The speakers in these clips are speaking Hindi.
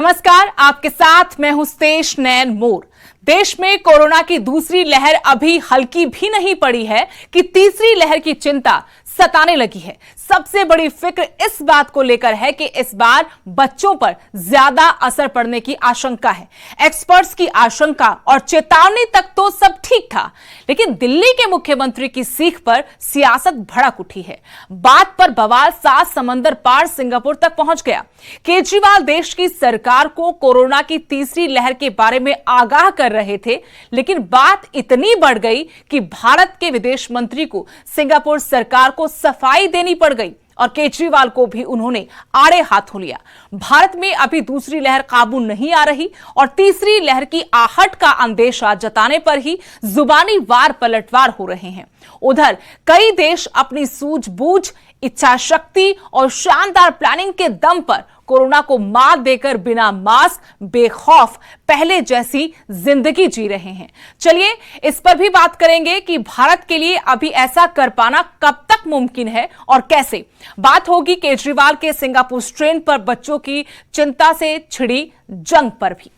नमस्कार, आपके साथ मैं हूं स्तेश नैन मोर। देश में कोरोना की दूसरी लहर अभी हल्की भी नहीं पड़ी है कि तीसरी लहर की चिंता सताने लगी है। सबसे बड़ी फिक्र इस बात को लेकर है कि इस बार बच्चों पर ज्यादा असर पड़ने की आशंका है। एक्सपर्ट्स की आशंका और चेतावनी तक तो सब ठीक था, लेकिन दिल्ली के मुख्यमंत्री की सीख पर सियासत भड़क उठी है। बात पर बवाल 7 समंदर पार सिंगापुर तक पहुंच गया। केजरीवाल देश की सरकार को कोरोना की तीसरी लहर के बारे में आगाह कर रहे थे, लेकिन बात इतनी बढ़ गई कि भारत के विदेश मंत्री को सिंगापुर सरकार को सफाई देनी पड़ गई और केजरीवाल को भी उन्होंने आड़े हाथों लिया। भारत में अभी दूसरी लहर काबू नहीं आ रही और तीसरी लहर की आहट का अंदेशा जताने पर ही जुबानी वार पलटवार हो रहे हैं। उधर कई देश अपनी सूझबूझ, इच्छा शक्ति और शानदार प्लानिंग के दम पर कोरोना को मात देकर बिना मास्क बेखौफ पहले जैसी जिंदगी जी रहे हैं। चलिए इस पर भी बात करेंगे कि भारत के लिए अभी ऐसा कर पाना कब तक मुमकिन है और कैसे। बात होगी केजरीवाल के सिंगापुर स्ट्रेन पर बच्चों की चिंता से छिड़ी जंग पर भी।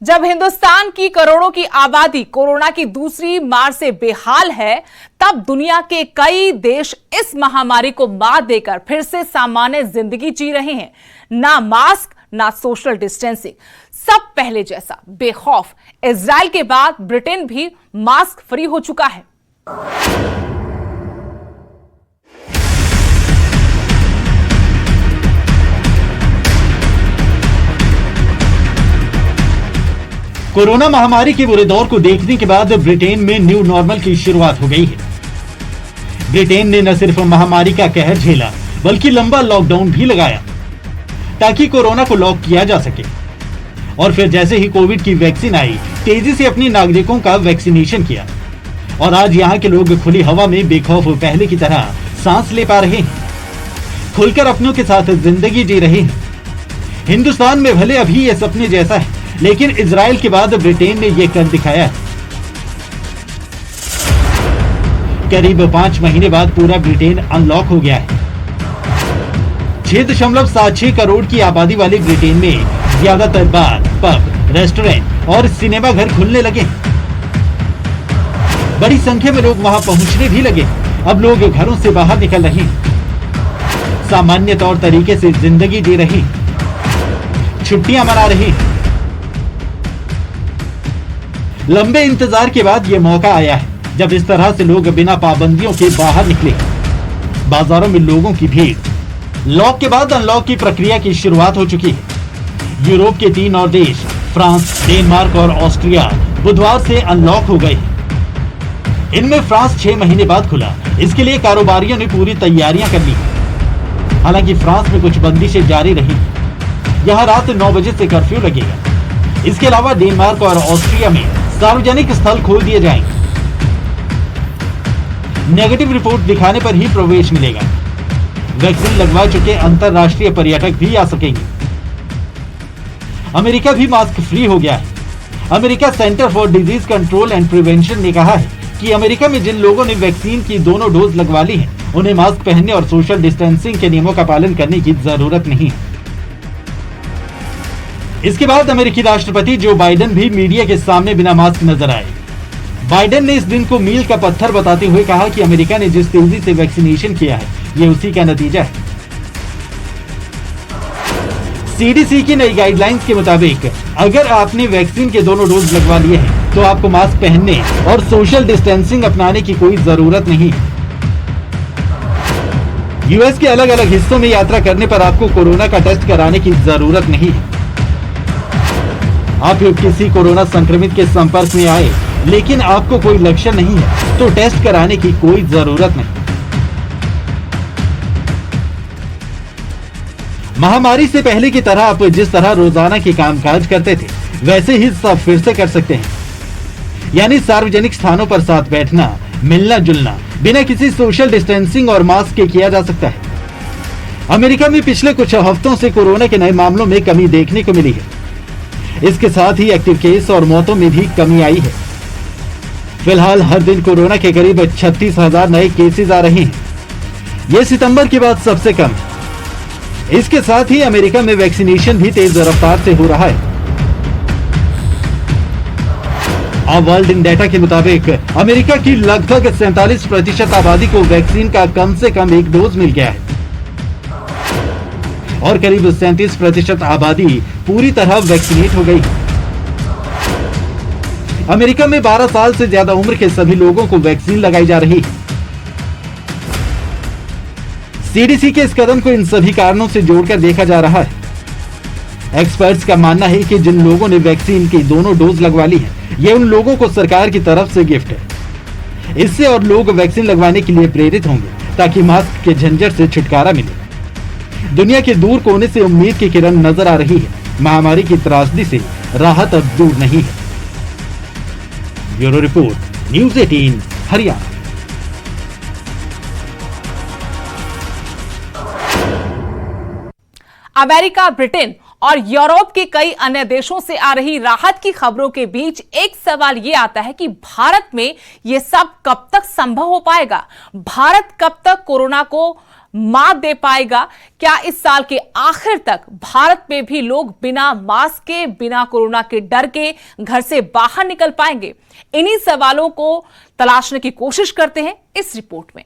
जब हिंदुस्तान की करोड़ों की आबादी कोरोना की दूसरी मार से बेहाल है, तब दुनिया के कई देश इस महामारी को मात देकर फिर से सामान्य जिंदगी जी रहे हैं। ना मास्क, ना सोशल डिस्टेंसिंग, सब पहले जैसा बेखौफ। इजराइल के बाद ब्रिटेन भी मास्क फ्री हो चुका है। कोरोना महामारी के बुरे दौर को देखने के बाद ब्रिटेन में न्यू नॉर्मल की शुरुआत हो गई है। ब्रिटेन ने न सिर्फ महामारी का कहर झेला, बल्कि लंबा लॉकडाउन भी लगाया ताकि कोरोना को लॉक किया जा सके। और फिर जैसे ही कोविड की वैक्सीन आई, तेजी से अपने नागरिकों का वैक्सीनेशन किया और आज यहाँ के लोग खुली हवा में बेखौफ पहले की तरह सांस ले पा रहे हैं, खुलकर अपनों के साथ जिंदगी जी रहे हैं। हिंदुस्तान में भले अभी ये सपने जैसा है, लेकिन इजराइल के बाद ब्रिटेन ने यह कर दिखाया। करीब 5 महीने बाद पूरा ब्रिटेन अनलॉक हो गया है। 6.76 करोड़ की आबादी वाले ब्रिटेन में ज्यादातर बार, पब, रेस्टोरेंट और सिनेमा घर खुलने लगे। बड़ी संख्या में लोग वहां पहुंचने भी लगे। अब लोग घरों से बाहर निकल रहे हैं, सामान्य तौर तरीके से जिंदगी जी रहे, छुट्टियां मना रहे। लंबे इंतजार के बाद ये मौका आया है जब इस तरह से लोग बिना पाबंदियों के बाहर निकले। बाजारों में लोगों की भीड़। लॉक के बाद अनलॉक की प्रक्रिया की शुरुआत हो चुकी है। यूरोप के 3 और देश, फ्रांस, डेनमार्क और ऑस्ट्रिया बुधवार से अनलॉक हो गए। इनमें फ्रांस 6 महीने बाद खुला। इसके लिए कारोबारियों ने पूरी तैयारियां कर ली। हालांकि फ्रांस में कुछ बंदिशें जारी रही। यहाँ रात 9 बजे से कर्फ्यू लगेगा। इसके अलावा डेनमार्क और ऑस्ट्रिया में सार्वजनिक स्थल खोल दिए जाएंगे। नेगेटिव रिपोर्ट दिखाने पर ही प्रवेश मिलेगा। वैक्सीन लगवा चुके अंतरराष्ट्रीय पर्यटक भी आ सकेंगे। अमेरिका भी मास्क फ्री हो गया है। America centre for disease control and prevention ने कहा है कि अमेरिका में जिन लोगों ने वैक्सीन की दोनों डोज लगवा ली है, उन्हें मास्क पहनने और सोशल डिस्टेंसिंग के नियमों का पालन करने की जरूरत नहीं है। इसके बाद अमेरिकी राष्ट्रपति जो बाइडेन भी मीडिया के सामने बिना मास्क नजर आए। बाइडेन ने इस दिन को मील का पत्थर बताते हुए कहा कि अमेरिका ने जिस तेजी से वैक्सीनेशन किया है, ये उसी का नतीजा है। सीडीसी की नई गाइडलाइंस के मुताबिक अगर आपने वैक्सीन के दोनों डोज लगवा लिए हैं, तो आपको मास्क पहनने और सोशल डिस्टेंसिंग अपनाने की कोई जरूरत नहीं। यूएस के अलग अलग हिस्सों में यात्रा करने पर आपको कोरोना का टेस्ट कराने की जरूरत नहीं है। आप किसी कोरोना संक्रमित के संपर्क में आए, लेकिन आपको कोई लक्षण नहीं है, तो टेस्ट कराने की कोई जरूरत नहीं। महामारी से पहले की तरह आप जिस तरह रोजाना के कामकाज करते थे, वैसे ही सब फिर से कर सकते हैं। यानी सार्वजनिक स्थानों पर साथ बैठना, मिलना जुलना बिना किसी सोशल डिस्टेंसिंग और मास्क के किया जा सकता है। अमेरिका में पिछले कुछ हफ्तों से कोरोना के नए मामलों में कमी देखने को मिली है। इसके साथ ही एक्टिव केस और मौतों में भी कमी आई है। फिलहाल हर दिन कोरोना के करीब 36,000 नए केसेस आ रहे हैं। ये सितंबर के बाद सबसे कम है। इसके साथ ही अमेरिका में वैक्सीनेशन भी तेज रफ्तार से हो रहा है। अब वर्ल्ड इन डाटा के मुताबिक अमेरिका की लगभग 47% आबादी को वैक्सीन का कम से कम एक डोज मिल गया है और करीब 37% आबादी पूरी तरह वैक्सीनेट हो गई। अमेरिका में 12 साल से ज्यादा उम्र के सभी लोगों को वैक्सीन लगाई जा रही है। सीडीसी के इस कदम को इन सभी कारणों से जोड़कर देखा जा रहा है। एक्सपर्ट्स का मानना है कि जिन लोगों ने वैक्सीन की दोनों डोज लगवा ली है, ये उन लोगों को सरकार की तरफ से गिफ्ट है। इससे और लोग वैक्सीन लगवाने के लिए प्रेरित होंगे ताकि मास्क के झंझट से छुटकारा मिले। दुनिया के दूर कोने से उम्मीद की किरण नजर आ रही है। महामारी की त्रासदी से राहत अब दूर नहीं है। Bureau report, news 18 Haryana. America, Britain और यूरोप के कई अन्य देशों से आ रही राहत की खबरों के बीच एक सवाल यह आता है कि भारत में यह सब कब तक संभव हो पाएगा? भारत कब तक कोरोना को मात दे पाएगा? क्या इस साल के आखिर तक भारत में भी लोग बिना मास्क के, बिना कोरोना के डर के घर से बाहर निकल पाएंगे? इन्हीं सवालों को तलाशने की कोशिश करते हैं इस रिपोर्ट में।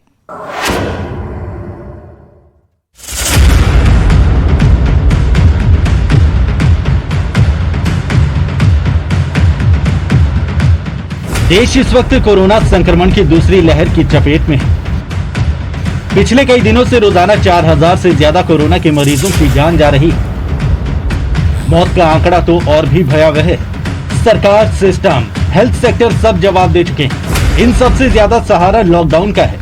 देश इस वक्त कोरोना संक्रमण की दूसरी लहर की चपेट में है। पिछले कई दिनों से रोजाना 4000 से ज्यादा कोरोना के मरीजों की जान जा रही है। मौत का आंकड़ा तो और भी भयावह है। सरकार, सिस्टम, हेल्थ सेक्टर सब जवाब दे चुके हैं। इन सबसे ज्यादा सहारा लॉकडाउन का है।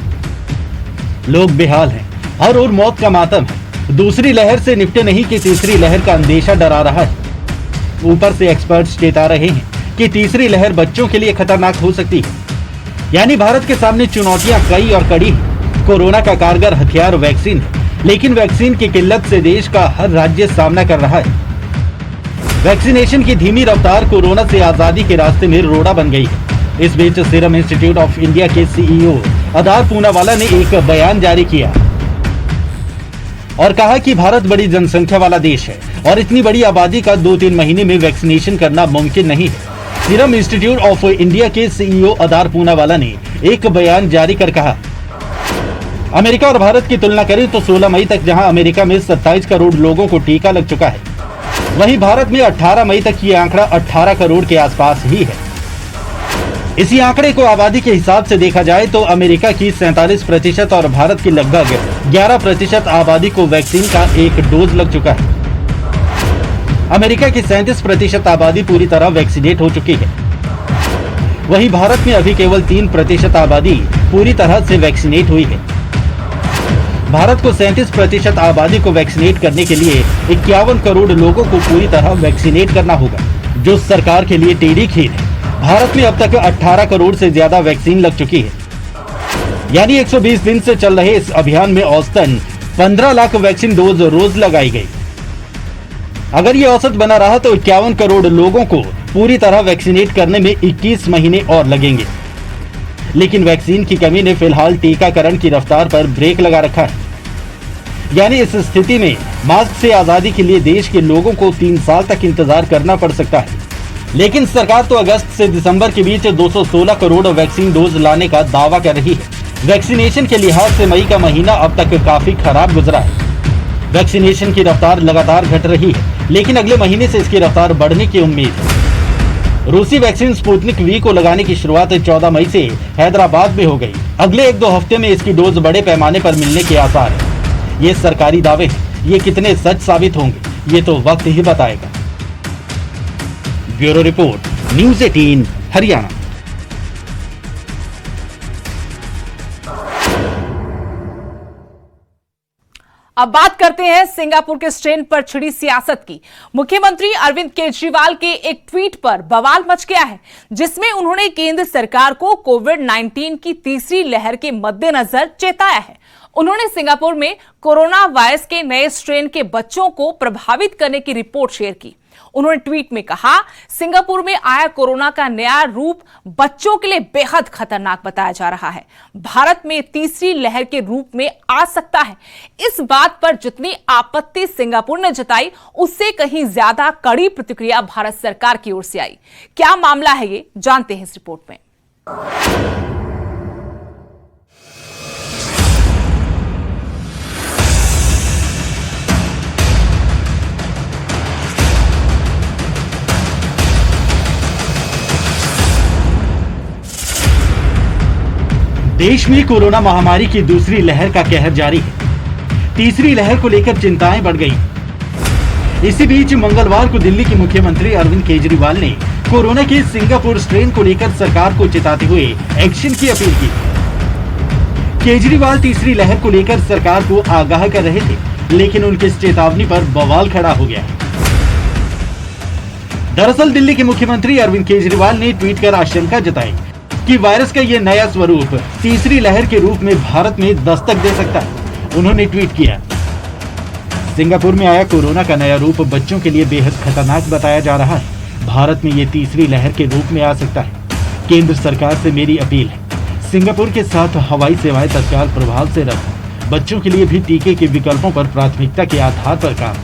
लोग बेहाल हैं। हर ओर मौत का मातम है। दूसरी लहर से निपटे नहीं कि तीसरी लहर का अंदेशा डरा रहा है। ऊपर से एक्सपर्ट्स चेता रहे हैं कि तीसरी लहर बच्चों के लिए खतरनाक हो सकती है। यानी भारत के सामने चुनौतियां कई और कड़ी हैं। कोरोना का कारगर हथियार वैक्सीन है, लेकिन वैक्सीन की किल्लत से देश का हर राज्य सामना कर रहा है। वैक्सीनेशन की धीमी रफ्तार कोरोना से आजादी के रास्ते में रोड़ा बन गई है। इस बीच सीरम इंस्टीट्यूट ऑफ इंडिया के सीईओ आधार पूनावाला ने एक बयान जारी किया और कहा कि भारत बड़ी जनसंख्या वाला देश है और इतनी बड़ी आबादी का 2-3 महीने में वैक्सीनेशन करना मुमकिन नहीं है। सीरम इंस्टीट्यूट ऑफ इंडिया के सीईओ आधार पूनावाला ने एक बयान जारी कर कहा, अमेरिका और भारत की तुलना करें तो 16 मई तक जहां अमेरिका में 27 करोड़ लोगों को टीका लग चुका है, वहीं भारत में 18 मई तक ये आंकड़ा 18 करोड़ के आसपास ही है। इसी आंकड़े को आबादी के हिसाब से देखा जाए तो अमेरिका की 47% और भारत की लगभग 11% आबादी को वैक्सीन का एक डोज लग चुका है। अमेरिका की 37% आबादी पूरी तरह वैक्सीनेट हो चुकी है। वहीं भारत में अभी केवल 3% आबादी पूरी तरह से वैक्सीनेट हुई है। भारत को 37% आबादी को वैक्सीनेट करने के लिए 51 करोड़ लोगों को पूरी तरह वैक्सीनेट करना होगा, जो सरकार के लिए टेढ़ी खीर है। भारत में अब तक 18 करोड़ से ज्यादा वैक्सीन लग चुकी है। यानी 120 दिन से चल रहे इस अभियान में औसतन 15 लाख वैक्सीन डोज रोज लगाई गई। अगर ये औसत बना रहा तो 51 करोड़ लोगों को पूरी तरह वैक्सीनेट करने में 21 महीने और लगेंगे। लेकिन वैक्सीन की कमी ने फिलहाल टीकाकरण की रफ्तार पर ब्रेक लगा रखा है। यानी इस स्थिति में मास्क से आजादी के लिए देश के लोगों को 3 साल तक इंतजार करना पड़ सकता है। लेकिन सरकार तो अगस्त से दिसंबर के बीच 216 करोड़ वैक्सीन डोज लाने का दावा कर रही है। वैक्सीनेशन के लिहाज से मई का महीना अब तक काफी खराब गुजरा है। वैक्सीनेशन की रफ्तार लगातार घट रही है, लेकिन अगले महीने से इसकी रफ्तार बढ़ने की उम्मीद है। रूसी वैक्सीन स्पुतनिक वी को लगाने की शुरुआत 14 मई से हैदराबाद में हो गई। अगले 1-2 हफ्ते में इसकी डोज बड़े पैमाने पर मिलने के आसार है। ये सरकारी दावे हैं, ये कितने सच साबित होंगे ये तो वक्त ही बताएगा। Bureau report, news 18 Haryana. अब बात करते हैं सिंगापुर के स्ट्रेन पर छिड़ी सियासत की। मुख्यमंत्री अरविंद केजरीवाल के एक ट्वीट पर बवाल मच गया है, जिसमें उन्होंने केंद्र सरकार को कोविड-19 की तीसरी लहर के मद्देनजर चेताया है। उन्होंने सिंगापुर में कोरोना वायरस के नए स्ट्रेन के बच्चों को प्रभावित करने की रिपोर्ट शेयर की। उन्होंने ट्वीट में कहा, सिंगापुर में आया कोरोना का नया रूप बच्चों के लिए बेहद खतरनाक बताया जा रहा है। भारत में तीसरी लहर के रूप में आ सकता है। इस बात पर जितनी आपत्ति सिंगापुर ने जताई, उससे कहीं ज्यादा कड़ी प्रतिक्रिया भारत सरकार की ओर से आई। क्या मामला है ये, जानते हैं इस रिपोर्ट में। देश में कोरोना महामारी की दूसरी लहर का कहर जारी है। तीसरी लहर को लेकर चिंताएं बढ़ गई। इसी बीच मंगलवार को दिल्ली के मुख्यमंत्री अरविंद केजरीवाल ने कोरोना के सिंगापुर स्ट्रेन को लेकर सरकार को चिताते हुए एक्शन की अपील की। केजरीवाल तीसरी लहर को लेकर सरकार को आगाह कर रहे थे, लेकिन उनकी इस चेतावनी पर बवाल खड़ा हो गया। दरअसल दिल्ली के मुख्यमंत्री अरविंद केजरीवाल ने ट्वीट कर आशंका जताई कि वायरस का ये नया स्वरूप तीसरी लहर के रूप में भारत में दस्तक दे सकता है। उन्होंने ट्वीट किया, सिंगापुर में आया कोरोना का नया रूप बच्चों के लिए बेहद खतरनाक बताया जा रहा है। भारत में ये तीसरी लहर के रूप में आ सकता है। केंद्र सरकार से मेरी अपील है, सिंगापुर के साथ हवाई सेवाएं तत्काल प्रभाव से रखें। बच्चों के लिए भी टीके के विकल्पों पर प्राथमिकता के आधार पर काम।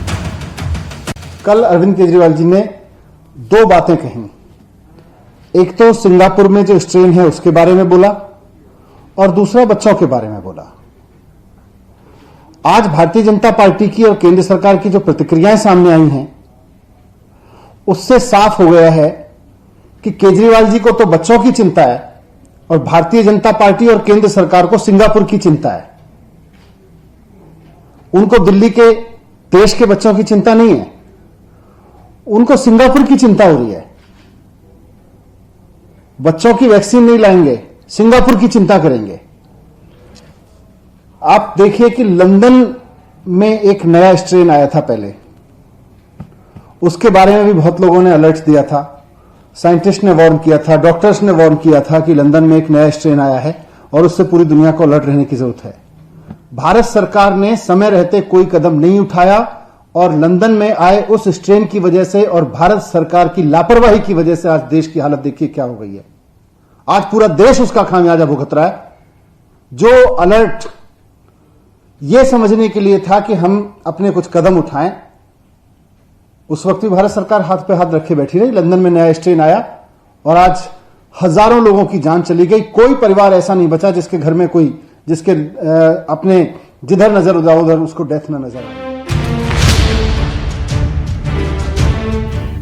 कल अरविंद केजरीवाल जी ने दो बातें कही। एक तो सिंगापुर में जो स्ट्रेन है उसके बारे में बोला और दूसरा बच्चों के बारे में बोला। आज भारतीय जनता पार्टी की और केंद्र सरकार की जो प्रतिक्रियाएं सामने आई हैं, उससे साफ हो गया है कि केजरीवाल जी को तो बच्चों की चिंता है और भारतीय जनता पार्टी और केंद्र सरकार को सिंगापुर की चिंता है। उनको दिल्ली के देश के बच्चों की चिंता नहीं है, उनको सिंगापुर की चिंता हो रही है। बच्चों की वैक्सीन नहीं लाएंगे, सिंगापुर की चिंता करेंगे। आप देखिए कि लंदन में एक नया स्ट्रेन आया था पहले, उसके बारे में भी बहुत लोगों ने अलर्ट दिया था। साइंटिस्ट ने वार्न किया था, डॉक्टर्स ने वार्न किया था कि लंदन में एक नया स्ट्रेन आया है और उससे पूरी दुनिया को अलर्ट रहने की जरूरत है। भारत सरकार ने समय रहते कोई कदम नहीं उठाया और लंदन में आए उस स्ट्रेन की वजह से और भारत सरकार की लापरवाही की वजह से आज देश की हालत देखिए क्या हो गई है। आज पूरा देश उसका खामियाजा भुगत रहा है। जो अलर्ट ये समझने के लिए था कि हम अपने कुछ कदम उठाएं, उस वक्त भी भारत सरकार हाथ पे हाथ रखे बैठी रही। लंदन में नया स्ट्रेन आया और आज हजारों लोगों की जान चली गई। कोई परिवार ऐसा नहीं बचा जिसके घर में कोई जिसके अपने जिधर नजर उधर उसको डेथ न नजर आए।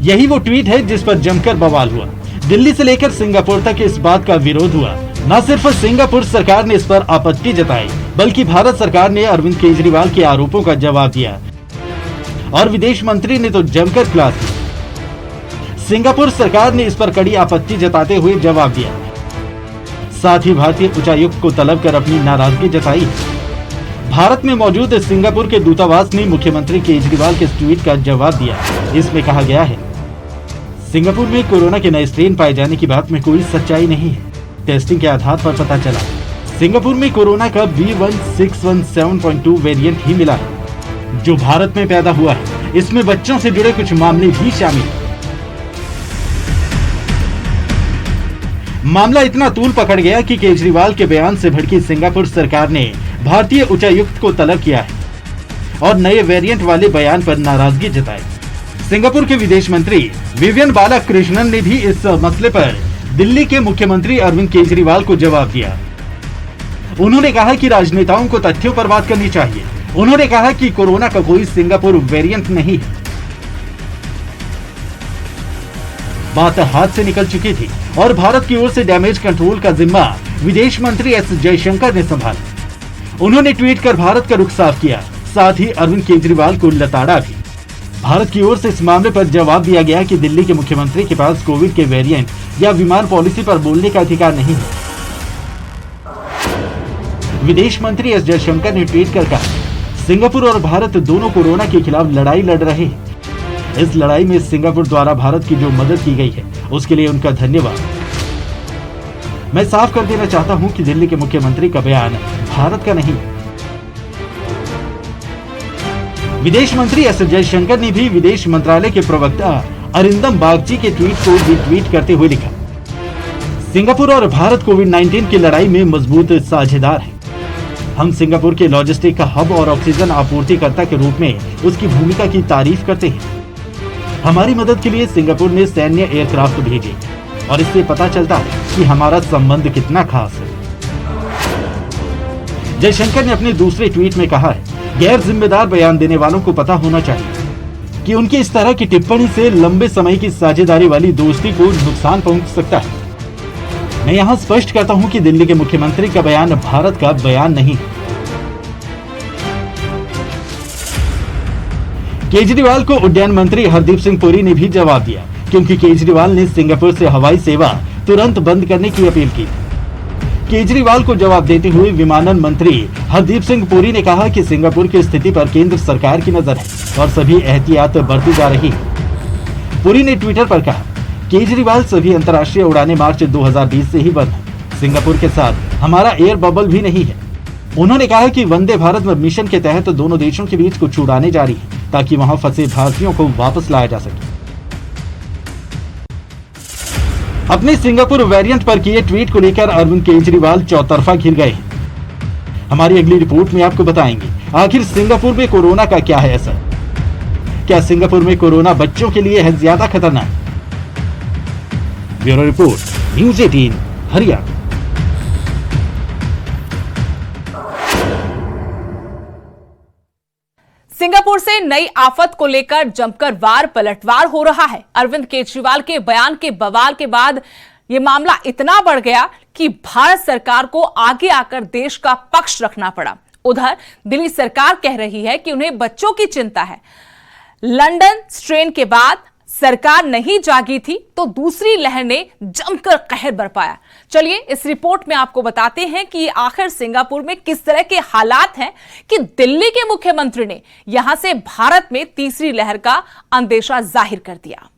यही वो ट्वीट है जिस पर जमकर बवाल हुआ। दिल्ली से लेकर सिंगापुर तक इस बात का विरोध हुआ। न सिर्फ सिंगापुर सरकार ने इस पर आपत्ति जताई, बल्कि भारत सरकार ने अरविंद केजरीवाल के आरोपों का जवाब दिया और विदेश मंत्री ने तो जमकर क्लास ली। सिंगापुर सरकार ने इस पर कड़ी आपत्ति जताते हुए जवाब दिया। साथ ही भारतीय उच्चायुक्त को तलब कर अपनी नाराजगी जताई। भारत में मौजूद सिंगापुर के दूतावास ने मुख्यमंत्री केजरीवाल के ट्वीट का जवाब दिया। इसमें कहा गया है, सिंगापुर में कोरोना के नए स्ट्रेन पाए जाने की बात में कोई सच्चाई नहीं है। टेस्टिंग के आधार पर पता चला सिंगापुर में कोरोना का B1617.2 वेरिएंट ही मिला है, जो भारत में पैदा हुआ है। इसमें बच्चों से जुड़े कुछ मामले भी शामिल हैं। मामला इतना तूल पकड़ गया कि केजरीवाल के बयान से भड़की सिंगापुर सरकार ने भारतीय उच्चायुक्त को तलब किया है और नए वेरिएंट वाले बयान पर नाराजगी जताई। सिंगापुर के विदेश मंत्री विवियन बालाकृष्णन ने भी इस मसले पर दिल्ली के मुख्यमंत्री अरविंद केजरीवाल को जवाब दिया। उन्होंने कहा कि राजनेताओं को तथ्यों पर बात करनी चाहिए। उन्होंने कहा कि कोरोना का कोई सिंगापुर वेरिएंट नहीं है। बात हाथ से निकल चुकी थी और भारत की ओर से डैमेज कंट्रोल का जिम्मा विदेश मंत्री एस जयशंकर ने संभाला। उन्होंने ट्वीट कर भारत का रुख साफ किया, साथ ही अरविंद केजरीवाल को लताड़ा भी। भारत की ओर से इस मामले पर जवाब दिया गया कि दिल्ली के मुख्यमंत्री के पास कोविड के वेरिएंट या विमान पॉलिसी पर बोलने का अधिकार नहीं है। विदेश मंत्री एस जयशंकर ने ट्वीट कर कहा, सिंगापुर और भारत दोनों कोरोना के खिलाफ लड़ाई लड़ रहे हैं। इस लड़ाई में सिंगापुर द्वारा भारत की जो मदद की गई है उसके लिए उनका धन्यवाद। मैं साफ कर देना चाहता हूं कि दिल्ली के मुख्यमंत्री का बयान भारत का नहीं। विदेश मंत्री एस जयशंकर ने भी विदेश मंत्रालय के प्रवक्ता अरिंदम बागची के ट्वीट को रिट्वीट करते हुए लिखा, सिंगापुर और भारत कोविड-19 की लड़ाई में मजबूत साझेदार हैं। हम सिंगापुर के लॉजिस्टिक का हब और ऑक्सीजन आपूर्तिकर्ता के रूप में उसकी भूमिका की तारीफ करते हैं। हमारी मदद के लिए सिंगापुर ने सैन्य एयरक्राफ्ट भेजे और इससे पता चलता है कि हमारा संबंध कितना खास है। जयशंकर ने अपने दूसरे ट्वीट में कहा है, गैर जिम्मेदार बयान देने वालों को पता होना चाहिए कि उनकी इस तरह की टिप्पणी से लंबे समय की साझेदारी वाली दोस्ती को नुकसान पहुंच सकता है। मैं यहां स्पष्ट करता हूं कि दिल्ली के मुख्यमंत्री का बयान भारत का बयान नहीं है। केजरीवाल को उड्डयन मंत्री हरदीप सिंह पुरी ने भी जवाब दिया, क्योंकि केजरीवाल ने सिंगापुर से हवाई सेवा तुरंत बंद करने की अपील की। केजरीवाल को जवाब देते हुए विमानन मंत्री हरदीप सिंह पुरी ने कहा कि सिंगापुर की स्थिति पर केंद्र सरकार की नजर है और सभी एहतियात बरती जा रही है। पुरी ने ट्विटर पर कहा, केजरीवाल सभी अंतर्राष्ट्रीय उड़ानें मार्च 2020 से ही बंद हैं। सिंगापुर के साथ हमारा एयर बबल भी नहीं है। उन्होंने कहा कि वंदे भारत मिशन के तहत दोनों देशों के बीच कुछ उड़ानें जारी हैं ताकि वहां फंसे भारतीयों को वापस लाया जा सके। अपने सिंगापुर वेरिएंट पर किए ट्वीट को लेकर अरविंद केजरीवाल चौतरफा घिर गए हैं। हमारी अगली रिपोर्ट में आपको बताएंगे आखिर सिंगापुर में कोरोना का क्या है असर। क्या सिंगापुर में कोरोना बच्चों के लिए है ज्यादा खतरनाक? Bureau report, news 18 Haryana. Singapore से नई आफत को लेकर जमकर वार पलटवार हो रहा है। अरविंद केजरीवाल के बयान के बवाल के बाद यह मामला इतना बढ़ गया कि भारत सरकार को आगे आकर देश का पक्ष रखना पड़ा। उधर दिल्ली सरकार कह रही है कि उन्हें बच्चों की चिंता है। लंदन स्ट्रेन के बाद सरकार नहीं जागी थी तो दूसरी लहर ने जमकर कहर बरपाया। चलिए इस रिपोर्ट में आपको बताते हैं कि आखिर सिंगापुर में किस तरह के हालात हैं कि दिल्ली के मुख्यमंत्री ने यहां से भारत में तीसरी लहर का अंदेशा जाहिर कर दिया।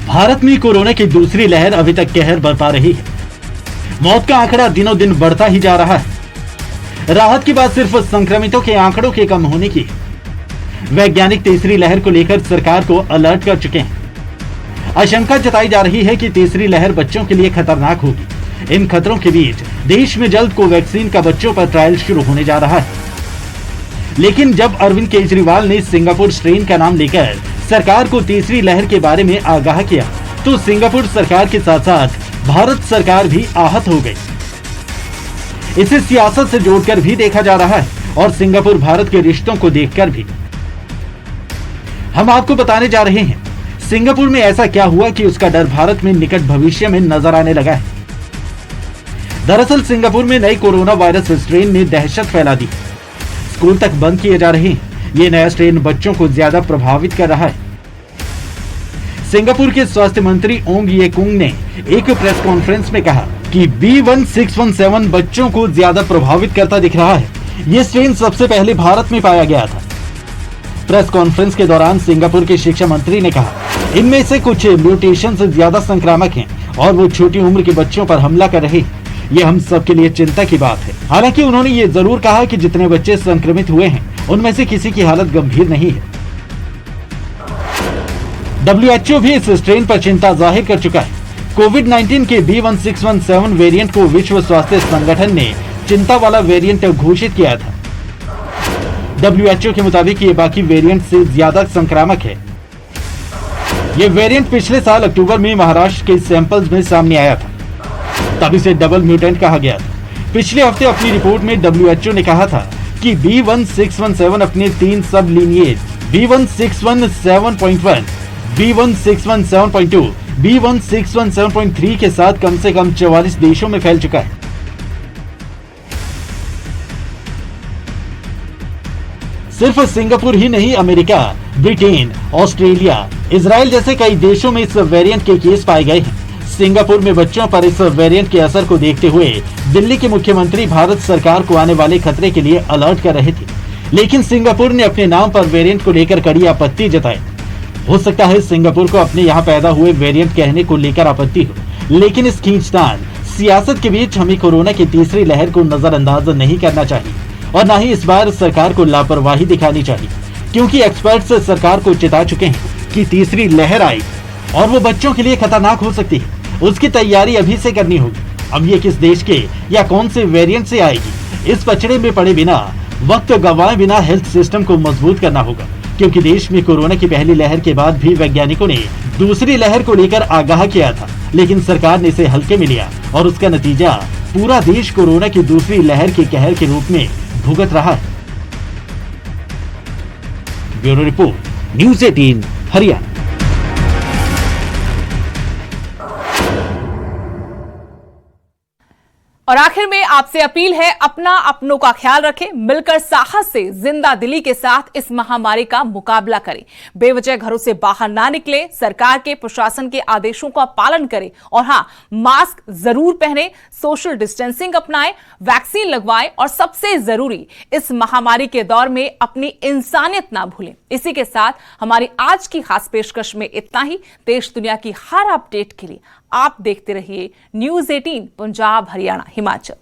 भारत में कोरोना की दूसरी लहर अभी तक कहर बरपा रही है। मौत का आंकड़ा दिनों दिन बढ़ता ही जा रहा है। राहत की बात सिर्फ संक्रमितों के आंकड़ों के कम होने की। वैज्ञानिक तीसरी लहर को लेकर सरकार को अलर्ट कर चुके हैं। आशंका जताई जा रही है कि तीसरी लहर बच्चों के लिए खतरनाक होगी। इन खतरों के बीच देश में जल्द कोवैक्सीन का बच्चों पर ट्रायल शुरू होने जा रहा है। लेकिन जब अरविंद केजरीवाल ने सिंगापुर स्ट्रेन का नाम लेकर सरकार को तीसरी लहर के बारे में आगाह किया तो सिंगापुर सरकार के साथ साथ भारत सरकार भी आहत हो गई। इसे सियासत से जोड़कर भी देखा जा रहा है और सिंगापुर भारत के रिश्तों को देखकर भी। हम आपको बताने जा रहे हैं सिंगापुर में ऐसा क्या हुआ कि उसका डर भारत में निकट भविष्य में नजर आने लगा है। दरअसल सिंगापुर में नए कोरोना वायरस स्ट्रेन ने दहशत फैला दी। स्कूल तक बंद किए जा रहे हैं। ये नया स्ट्रेन बच्चों को ज्यादा प्रभावित कर रहा है। सिंगापुर के स्वास्थ्य मंत्री ओंग ये कुंग ने एक प्रेस कॉन्फ्रेंस में कहा कि B1617 बच्चों को ज्यादा प्रभावित करता दिख रहा है। ये स्ट्रेन सबसे पहले भारत में पाया गया था। प्रेस कॉन्फ्रेंस के दौरान सिंगापुर के शिक्षा मंत्री ने कहा, इनमें से कुछ म्यूटेशन से ज्यादा संक्रामक हैं और वो छोटी उम्र के बच्चों पर हमला कर रहे हैं। ये हम सबके लिए चिंता की बात है। हालांकि उन्होंने ये जरूर कहा कि जितने बच्चे संक्रमित हुए हैं उनमें से किसी की हालत गंभीर नहीं है। WHO भी इस स्ट्रेन पर चिंता जाहिर कर चुका है। कोविड-19 के B1617 वेरिएंट को विश्व स्वास्थ्य संगठन ने चिंता वाला वेरिएंट घोषित किया था। WHO के मुताबिक ये बाकी वेरिएंट से ज्यादा संक्रामक है। ये वेरिएंट पिछले साल अक्टूबर में महाराष्ट्र के सैंपल्स में सामने आया था, तब इसे डबल म्यूटेंट कहा गया था। पिछले हफ्ते अपनी रिपोर्ट में WHO ने कहा था कि B1617 अपने 3 सब लीनिएज B1617.1, B1617.2, B1617.3 के साथ कम से कम 44 देशों में फैल चुका है। सिर्फ सिंगापुर ही नहीं, अमेरिका, ब्रिटेन, ऑस्ट्रेलिया, इजराइल जैसे कई देशों में इस वेरिएंट के केस पाए गए हैं। सिंगापुर में बच्चों पर इस वेरिएंट के असर को देखते हुए दिल्ली के मुख्यमंत्री भारत सरकार को आने वाले खतरे के लिए अलर्ट कर रहे थे, लेकिन सिंगापुर ने अपने नाम पर वेरिएंट को लेकर कड़ी आपत्ति जताई। हो सकता है सिंगापुर को अपने यहाँ पैदा हुए वेरिएंट कहने को लेकर आपत्ति हो, लेकिन इस खींचतान सियासत के बीच हमें कोरोना की तीसरी लहर को नजरअंदाज नहीं करना चाहिए और न ही इस बार सरकार को लापरवाही दिखानी चाहिए, क्योंकि एक्सपर्ट्स सरकार को चेता चुके हैं कि तीसरी लहर आई और वो बच्चों के लिए खतरनाक हो सकती है। उसकी तैयारी अभी से करनी होगी। अब ये किस देश के या कौन से वेरिएंट से आएगी, इस पचड़े में पड़े बिना, वक्त गंवाए बिना हेल्थ सिस्टम को मजबूत करना होगा, क्योंकि देश में कोरोना की पहली लहर के बाद भी वैज्ञानिकों ने दूसरी लहर को लेकर आगाह किया था, लेकिन सरकार ने इसे हल्के में लिया और उसका नतीजा पूरा देश कोरोना की दूसरी लहर के कहर के रूप में भुगत रहा है। Bureau report, news 18 Haryana. और आखिर में आपसे अपील है, अपना अपनों का ख्याल रखें, मिलकर साहस से जिंदा दिली के साथ इस महामारी का मुकाबला करें। बेवजह घरों से बाहर ना निकले, सरकार के प्रशासन के आदेशों का पालन करें और हां, मास्क जरूर पहने, सोशल डिस्टेंसिंग अपनाएं, वैक्सीन लगवाएं और सबसे जरूरी, इस महामारी के दौर में अपनी इंसानियत ना भूलें। इसी के साथ हमारी आज की खास पेशकश में इतना ही। देश दुनिया की हर अपडेट के लिए आप देखते रहिए न्यूज़ 18 पंजाब हरियाणा हिमाचल।